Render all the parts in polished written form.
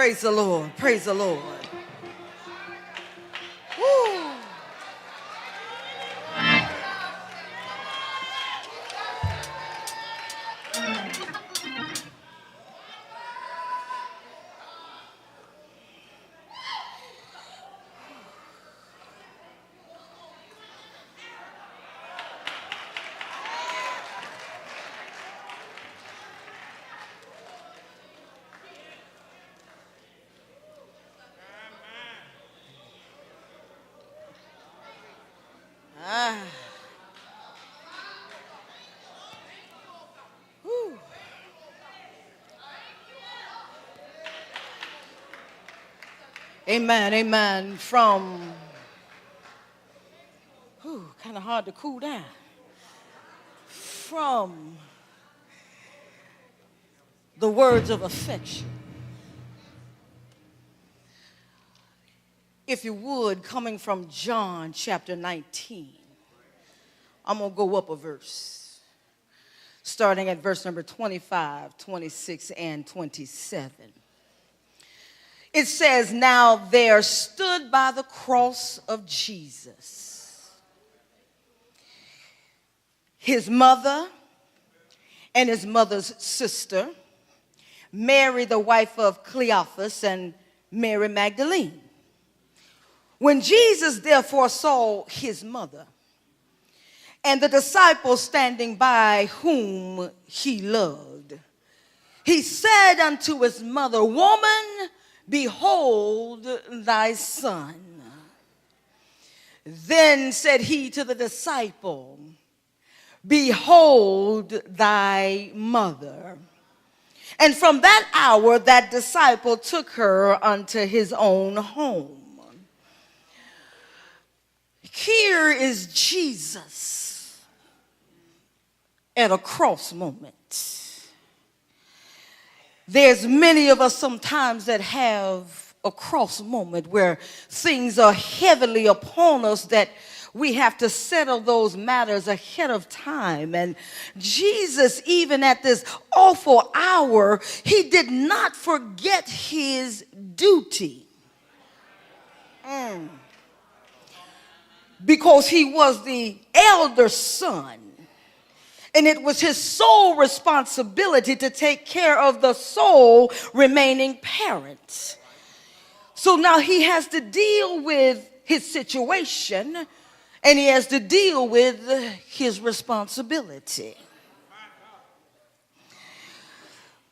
Praise the Lord. Praise the Lord. Woo. Ah. Whew. Amen, amen. From, kind of hard to cool down. From the words of affection. If you would, coming from John chapter 19, I'm going to go up a verse, starting at verse number 25, 26, and 27. It says, now there stood by the cross of Jesus his mother and his mother's sister, Mary, the wife of Cleophas, and Mary Magdalene. When Jesus therefore saw his mother and the disciples standing by whom he loved, he said unto his mother, woman, behold thy son. Then said he to the disciple, behold thy mother. And from that hour that disciple took her unto his own home. Here is Jesus at a cross moment. There's many of us sometimes that have a cross moment where things are heavily upon us that we have to settle those matters ahead of time. And Jesus, even at this awful hour, he did not forget his duty. Because he was the elder son. And it was his sole responsibility to take care of the sole remaining parent. So now he has to deal with his situation and he has to deal with his responsibility.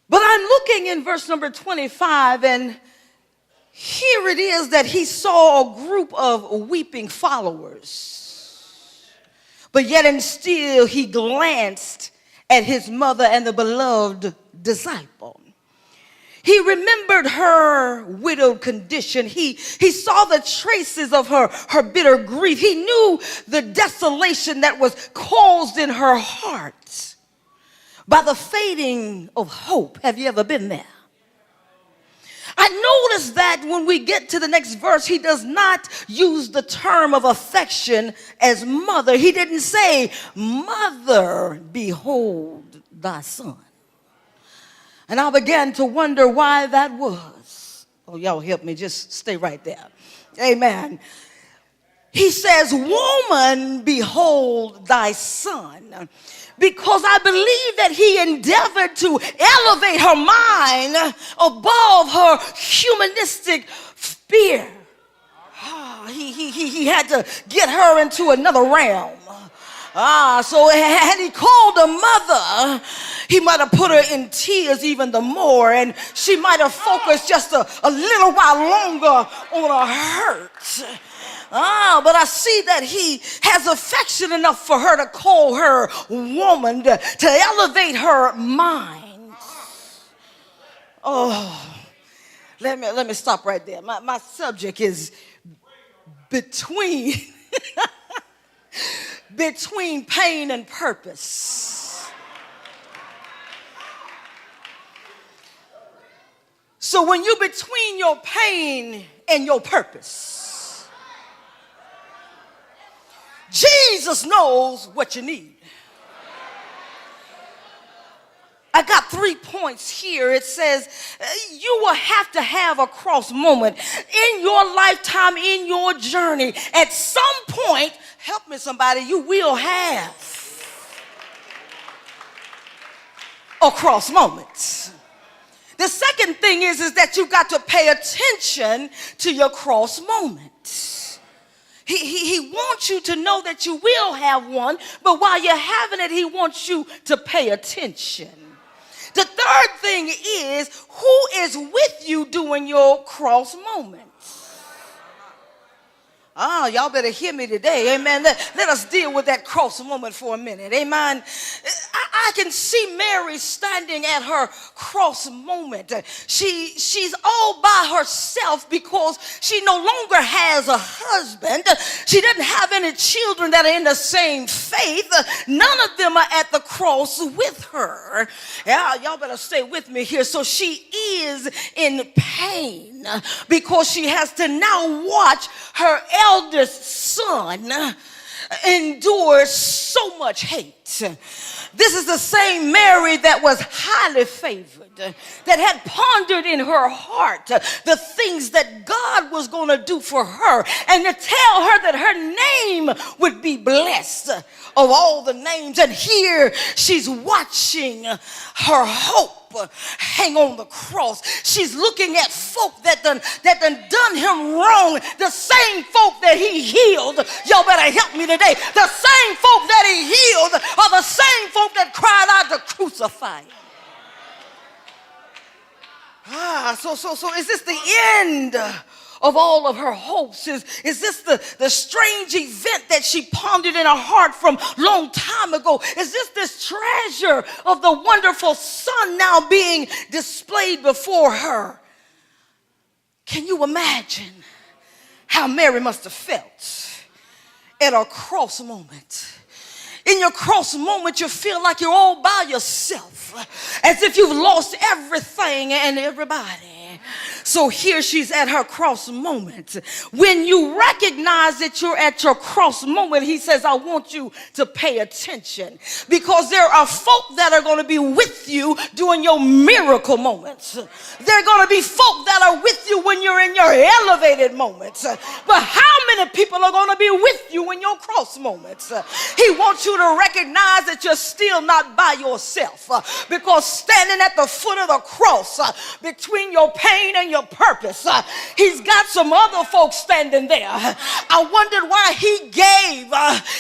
But I'm looking in verse number 25, and here it is that he saw a group of weeping followers. But yet and still he glanced at his mother and the beloved disciple. He remembered her widowed condition. He saw the traces of her bitter grief. He knew the desolation that was caused in her heart by the fading of hope. Have you ever been there? I noticed that when we get to the next verse, he does not use the term of affection as mother. He didn't say, mother, behold thy son. And I began to wonder why that was. Oh, y'all help me. Just stay right there. Amen. He says, woman, behold thy son. Because I believe that he endeavored to elevate her mind above her humanistic fear. He had to get her into another realm. So had he called her mother, he might have put her in tears even the more, and she might have focused just a little while longer on her hurt. But I see that he has affection enough for her to call her woman, to elevate her mind. Oh, let me stop right there. My subject is between between pain and purpose. So when you're between your pain and your purpose, Jesus knows what you need. I got 3 points here. It says you will have to have a cross moment in your lifetime, in your journey. At some point, help me somebody, you will have a cross moment. The second thing is that you got to pay attention to your cross moment. He wants you to know that you will have one, but while you're having it, he wants you to pay attention. The third thing is, who is with you during your cross moment? Y'all better hear me today. Amen. Let us deal with that cross moment for a minute. Amen. I can see Mary standing at her cross moment. She's all by herself because she no longer has a husband. She doesn't have any children that are in the same faith. None of them are at the cross with her. Yeah, y'all better stay with me here. So she is in pain because she has to now watch her eldest son endure so much hate. This is the same Mary that was highly favored, that had pondered in her heart the things that God was going to do for her, and to tell her that her name would be blessed of all the names. And here she's watching her hope hang on the cross. She's looking at folk that done him wrong, the same folk that he healed. Y'all better help me today. The same folk that he healed are the same folk that cried out to crucify him. So is this the end of all of her hopes? Is this the strange event that she pondered in her heart from long time ago? Is this treasure of the wonderful son now being displayed before her? Can you imagine how Mary must have felt at a cross moment? In your cross moment, you feel like you're all by yourself, as if you've lost everything and everybody. So here she's at her cross moment. When you recognize that you're at your cross moment, he says, I want you to pay attention, because there are folk that are going to be with you during your miracle moments. They're going to be folk that are with you when you're in your elevated moments. But how many people are going to be with you in your cross moments? He wants you to recognize that you're still not by yourself, because standing at the foot of the cross, between your pain and your purpose, he's got some other folks standing there. I wondered why he gave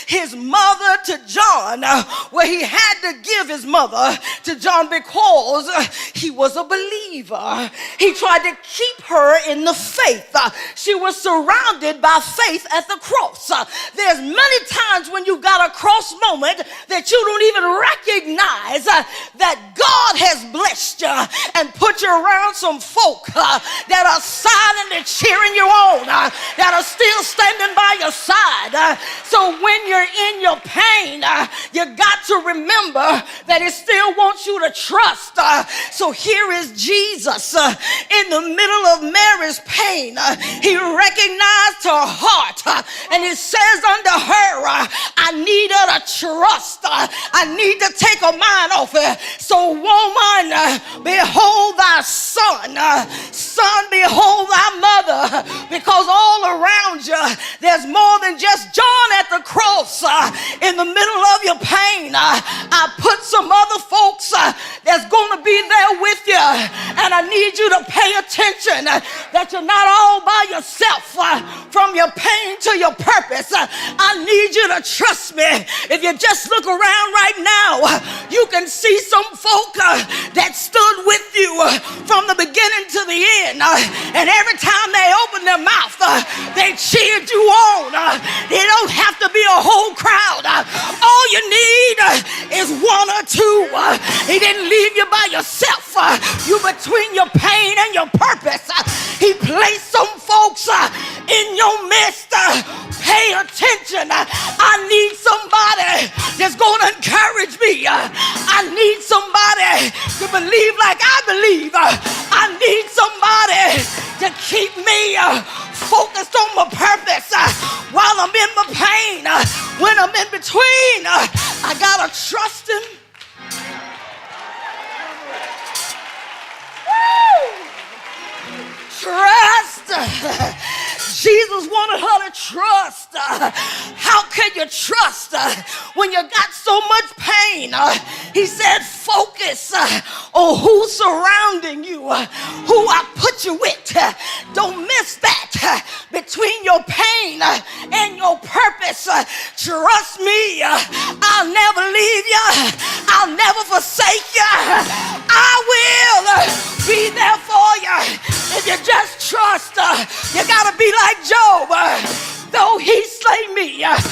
his mother to John, where he had to give his mother to John, because he was a believer. He tried to keep her in the faith. She was surrounded by faith at the cross. There's many times when you got a cross moment that you don't even recognize that God has blessed you and put you around some folk that are silently cheering you on, that are still standing by your side. So when you're in your pain, you got to remember that it still wants you to trust. So here is Jesus in the middle of Mary's pain. He recognized her heart, and he says unto her, I need her to trust. I need to take her mind off her. So woman, behold thy son. Son, behold thy mother, because all around you there's more than just John at the cross. In the middle of your pain, I put some other folks that's going to be there with you, and I need you to pay attention that you're not all by yourself. From your pain to your purpose, I need you to trust me. If you just look around right now, you can see some folk that stood with you from the beginning to the end, and every time they opened their mouth, they cheered you on. They don't have to be a whole crowd. All you need is one or two. He didn't leave you by yourself. You between your pain and your purpose. He placed some folks in your midst. Pay attention. I need somebody that's going to encourage me. I need somebody to believe like I believe. I need somebody to keep me focused on my purpose while I'm in my pain. When I'm in between, I gotta trust him. Trust. Jesus wanted her to trust. How can you trust when you got so much pain? He said, focus on who's surrounding you, who I put you with. Don't miss that between your pain and your purpose. Trust me, I'll never leave you. I'll never forsake you. I will be there for you if you just trust. You gotta be like Job. Though he slay me, yet